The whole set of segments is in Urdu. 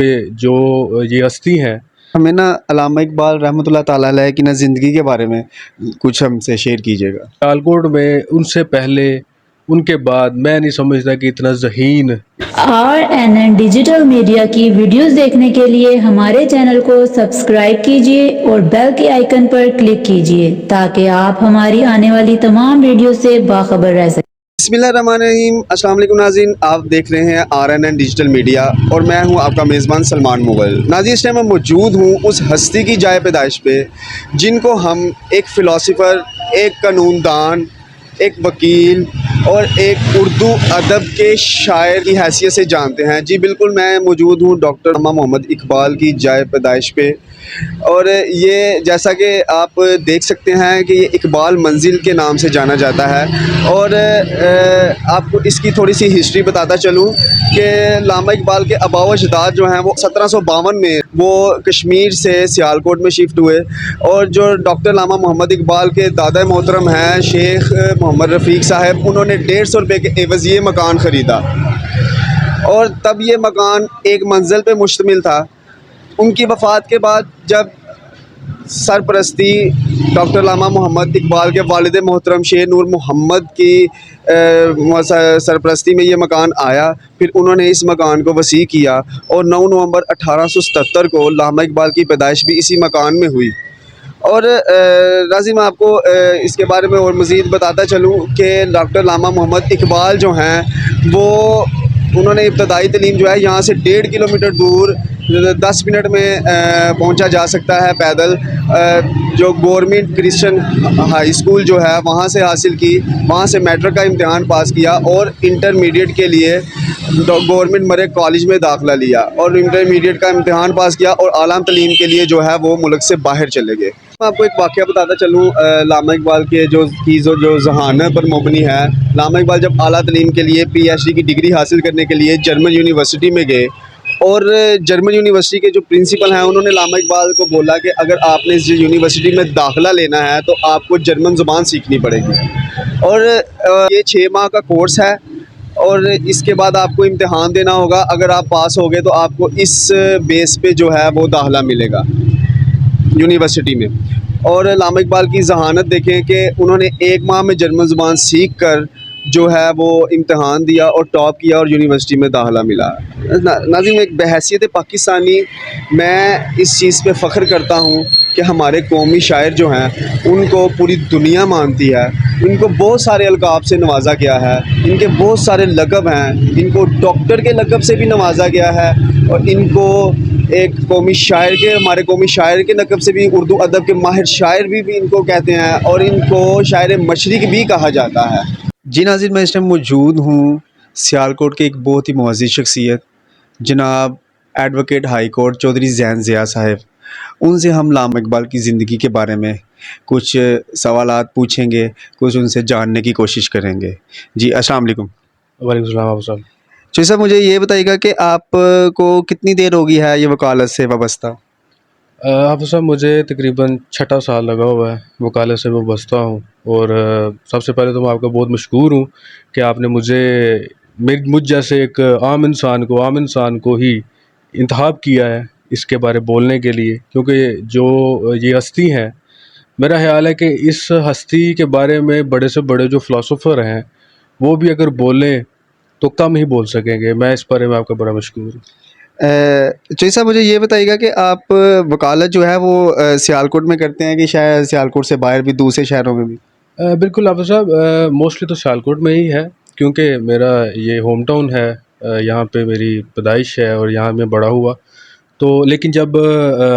پہ جو یہ ہستی ہیں، ہمیں نا علامہ اقبال رحمۃ اللہ تعالیٰ علیہ کی نا زندگی کے بارے میں کچھ ہم سے شیئر کیجیے گا۔ سیالکوٹ میں ان سے پہلے ان کے بعد میں نہیں سمجھتا کہ اتنا ذہین RNN ڈیجیٹل میڈیا کی ویڈیوز دیکھنے کے لیے ہمارے چینل کو سبسکرائب کیجیے اور بیل کے آئیکن پر کلک کیجیے تاکہ آپ ہماری آنے والی تمام ویڈیو سے باخبر رہ سکیں۔ بسم اللہ الرحمن الرحیم۔ السلام علیکم ناظرین، آپ دیکھ رہے ہیں RNN ڈیجیٹل میڈیا اور میں ہوں آپ کا میزبان سلمان مغل۔ ناظرین، اس ٹائم میں موجود ہوں اس ہستی کی جائے پیدائش پہ جن کو ہم ایک فلاسفر، ایک قانون دان، ایک وکیل اور ایک اردو ادب کے شاعر کی حیثیت سے جانتے ہیں۔ جی بالکل، میں موجود ہوں ڈاکٹر علامہ محمد اقبال کی جائے پیدائش پہ، اور یہ جیسا کہ آپ دیکھ سکتے ہیں کہ یہ اقبال منزل کے نام سے جانا جاتا ہے۔ اور آپ کو اس کی تھوڑی سی ہسٹری بتاتا چلوں کہ علامہ اقبال کے آباء و اجداد جو ہیں وہ 1752 میں وہ کشمیر سے سیالکوٹ میں شفٹ ہوئے، اور جو ڈاکٹر علامہ محمد اقبال کے دادا محترم ہیں شیخ محمد رفیق صاحب، انہوں نے 150 روپے کے عوض یہ مکان خریدا، اور تب یہ مکان ایک منزل پہ مشتمل تھا۔ ان کی وفات کے بعد جب سرپرستی ڈاکٹر علامہ محمد اقبال کے والد محترم شیر نور محمد کی سرپرستی میں یہ مکان آیا، پھر انہوں نے اس مکان کو وسیع کیا، اور 9 نومبر 1877 کو علامہ اقبال کی پیدائش بھی اسی مکان میں ہوئی۔ اور ناظرین، میں آپ کو اس کے بارے میں اور مزید بتاتا چلوں کہ ڈاکٹر علامہ محمد اقبال جو ہیں وہ انہوں نے ابتدائی تعلیم جو ہے یہاں سے 1.5 کلومیٹر دور 10 منٹ میں پہنچا جا سکتا ہے پیدل، جو گورنمنٹ کرسچن ہائی اسکول جو ہے وہاں سے حاصل کی، وہاں سے میٹرک کا امتحان پاس کیا، اور انٹرمیڈیٹ کے لیے گورنمنٹ مرے کالج میں داخلہ لیا، اور انٹرمیڈیٹ کا امتحان پاس کیا، اور اعلیٰ تعلیم کے لیے جو ہے وہ ملک سے باہر چلے گئے۔ میں آپ کو ایک واقعہ بتاتا چلوں علامہ اقبال کے جو ذہانت پر مبنی ہے۔ علامہ اقبال جب اعلیٰ تعلیم کے لیے PhD کی ڈگری حاصل کرنے کے لیے جرمن یونیورسٹی میں گئے، اور جرمن یونیورسٹی کے جو پرنسپل ہیں انہوں نے علامہ اقبال کو بولا کہ اگر آپ نے اس یونیورسٹی میں داخلہ لینا ہے تو آپ کو جرمن زبان سیکھنی پڑے گی، اور یہ 6 ماہ کا کورس ہے، اور اس کے بعد آپ کو امتحان دینا ہوگا۔ اگر آپ پاس ہو گئے تو آپ کو اس بیس پہ جو ہے وہ داخلہ ملے گا یونیورسٹی میں۔ اور علامہ اقبال کی ذہانت دیکھیں کہ انہوں نے 1 ماہ میں جرمن زبان سیکھ کر جو ہے وہ امتحان دیا اور ٹاپ کیا، اور یونیورسٹی میں داخلہ ملا۔ ناظرین، ایک بحیثیت پاکستانی میں اس چیز پہ فخر کرتا ہوں کہ ہمارے قومی شاعر جو ہیں ان کو پوری دنیا مانتی ہے، ان کو بہت سارے القاب سے نوازا گیا ہے، ان کے بہت سارے لقب ہیں، ان کو ڈاکٹر کے لقب سے بھی نوازا گیا ہے، اور ان کو ایک قومی شاعر کے، ہمارے قومی شاعر کے لقب سے بھی، اردو ادب کے ماہر شاعر بھی ان کو کہتے ہیں، اور ان کو شاعر مشرق بھی کہا جاتا ہے۔ جی ناظرین، میں اس ٹائم موجود ہوں سیالکوٹ کے ایک بہت ہی معزز شخصیت جناب ایڈوکیٹ ہائی کورٹ چودھری زین ضیاء صاحب، ان سے ہم علامہ اقبال کی زندگی کے بارے میں کچھ سوالات پوچھیں گے، کچھ ان سے جاننے کی کوشش کریں گے۔ جی السلام علیکم۔ وعلیکم السلام آپ صاحب۔ جی صاحب، مجھے یہ بتائیے گا کہ آپ کو کتنی دیر ہو گئی ہے یہ وکالت سے وابستہ؟ حافظ صاحب، مجھے تقریباً 6 سال لگا ہوا ہے وکالت سے وابستہ ہوں، اور سب سے پہلے تو میں آپ کا بہت مشکور ہوں کہ آپ نے مجھ جیسے ایک عام انسان کو ہی انتخاب کیا ہے اس کے بارے بولنے کے لیے، کیونکہ جو یہ ہستی ہیں، میرا خیال ہے کہ اس ہستی کے بارے میں بڑے سے بڑے جو فلاسفر ہیں وہ بھی اگر بولیں تو کم ہی بول سکیں گے۔ میں اس بارے میں آپ کا بڑا مشکور ہوں۔ چوہدری صاحب، مجھے یہ بتائیے گا کہ آپ وکالت جو ہے وہ سیالکوٹ میں کرتے ہیں کہ شاید سیالکوٹ سے باہر بھی دوسرے شہروں میں بھی؟ بالکل حافظ صاحب، موسٹلی تو سیالکوٹ میں ہی ہے، کیونکہ میرا یہ ہوم ٹاؤن ہے، یہاں پہ میری پیدائش ہے اور یہاں میں بڑا ہوا۔ تو لیکن جب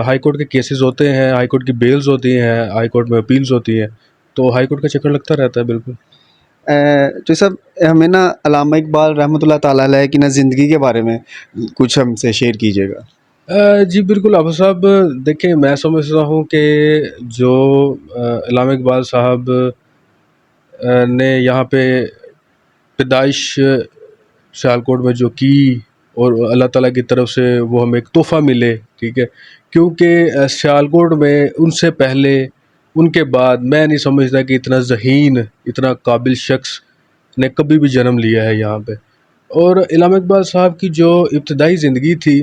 ہائی کورٹ کے کیسز ہوتے ہیں، ہائی کورٹ کی بیلز ہوتی ہیں، ہائی کورٹ میں اپیلز ہوتی ہیں، تو ہائی کورٹ کا چکر لگتا رہتا ہے۔ بالکل تو صاحب، ہمیں نا علامہ اقبال رحمۃ اللہ تعالیٰ علیہ کی نا زندگی کے بارے میں کچھ ہم سے شیئر کیجیے گا۔ جی بالکل حافظ صاحب، دیکھیں میں سمجھتا ہوں کہ جو علامہ اقبال صاحب نے یہاں پہ پیدائش سیالکوٹ میں جو کی، اور اللہ تعالیٰ کی طرف سے وہ ہمیں ایک تحفہ ملے، ٹھیک ہے، کیونکہ سیالکوٹ میں ان سے پہلے ان کے بعد میں نہیں سمجھتا کہ اتنا ذہین، اتنا قابل شخص نے کبھی بھی جنم لیا ہے یہاں پہ۔ اور علامہ اقبال صاحب کی جو ابتدائی زندگی تھی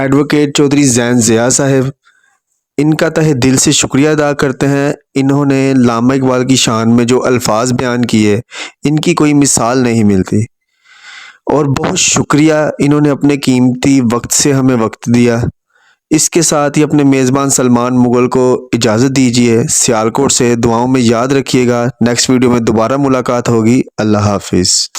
ایڈوکیٹ چودھری زین ضیاء صاحب، ان کا تہہ دل سے شکریہ ادا کرتے ہیں۔ انہوں نے علامہ اقبال کی شان میں جو الفاظ بیان کیے، ان کی کوئی مثال نہیں ملتی، اور بہت شکریہ، انہوں نے اپنے قیمتی وقت سے ہمیں وقت دیا۔ اس کے ساتھ ہی اپنے میزبان سلمان مغل کو اجازت دیجیے۔ سیالکوٹ سے دعاؤں میں یاد رکھیے گا۔ نیکسٹ ویڈیو میں دوبارہ ملاقات ہوگی۔ اللہ حافظ۔